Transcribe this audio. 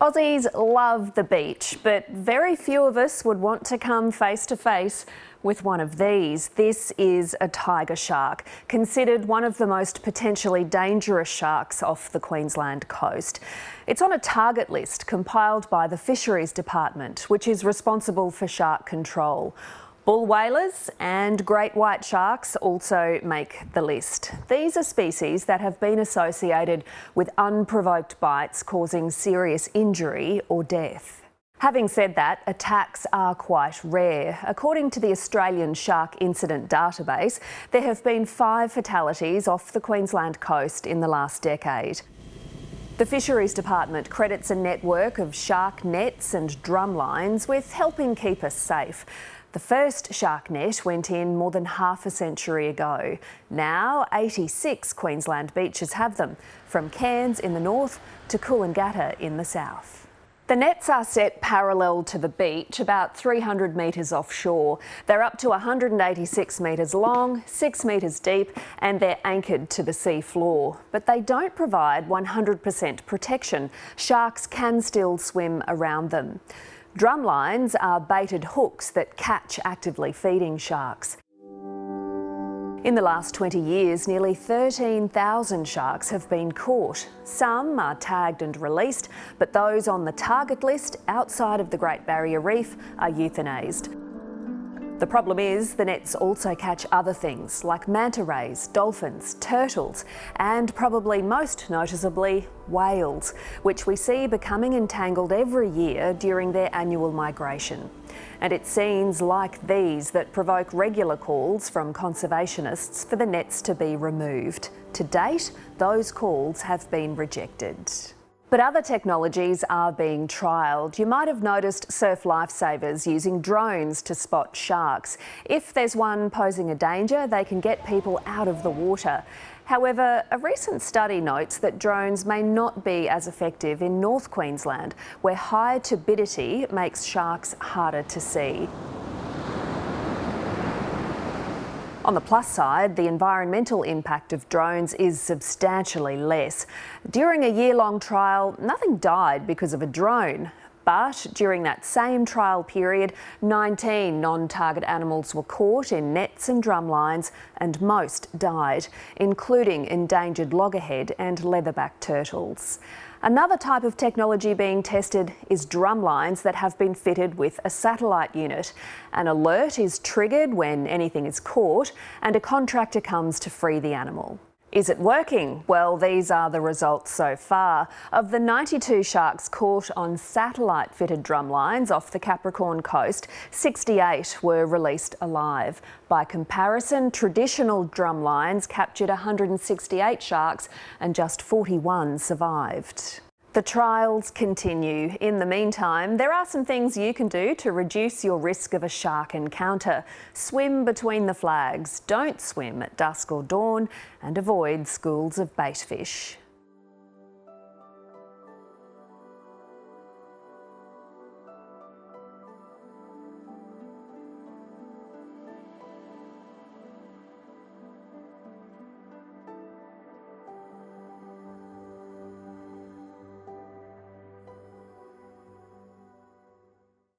Aussies love the beach, but very few of us would want to come face to face with one of these. This is a tiger shark, considered one of the most potentially dangerous sharks off the Queensland coast. It's on a target list compiled by the Fisheries Department, which is responsible for shark control. Bull whalers and great white sharks also make the list. These are species that have been associated with unprovoked bites causing serious injury or death. Having said that, attacks are quite rare. According to the Australian Shark Incident Database, there have been 5 fatalities off the Queensland coast in the last decade. The Fisheries Department credits a network of shark nets and drum lines with helping keep us safe. The first shark net went in more than half a century ago. Now 86 Queensland beaches have them, from Cairns in the north to Coolangatta in the south. The nets are set parallel to the beach, about 300 metres offshore. They're up to 186 metres long, 6 metres deep, and they're anchored to the sea floor. But they don't provide 100% protection. Sharks can still swim around them. Drum lines are baited hooks that catch actively feeding sharks. In the last 20 years, nearly 13,000 sharks have been caught. Some are tagged and released, but those on the target list outside of the Great Barrier Reef are euthanased. The problem is the nets also catch other things like manta rays, dolphins, turtles, and probably most noticeably whales, which we see becoming entangled every year during their annual migration. And it's scenes like these that provoke regular calls from conservationists for the nets to be removed. To date, those calls have been rejected. But other technologies are being trialled. You might have noticed surf lifesavers using drones to spot sharks. If there's one posing a danger, they can get people out of the water. However, a recent study notes that drones may not be as effective in North Queensland, where high turbidity makes sharks harder to see. On the plus side, the environmental impact of drones is substantially less. During a year-long trial, nothing died because of a drone. But during that same trial period, 19 non-target animals were caught in nets and drum lines, and most died, including endangered loggerhead and leatherback turtles. Another type of technology being tested is drum lines that have been fitted with a satellite unit. An alert is triggered when anything is caught, and a contractor comes to free the animal. Is it working? Well, these are the results so far. Of the 92 sharks caught on satellite-fitted drum lines off the Capricorn coast, 68 were released alive. By comparison, traditional drum lines captured 168 sharks and just 41 survived. The trials continue. In the meantime, there are some things you can do to reduce your risk of a shark encounter. Swim between the flags, don't swim at dusk or dawn, and avoid schools of bait fish.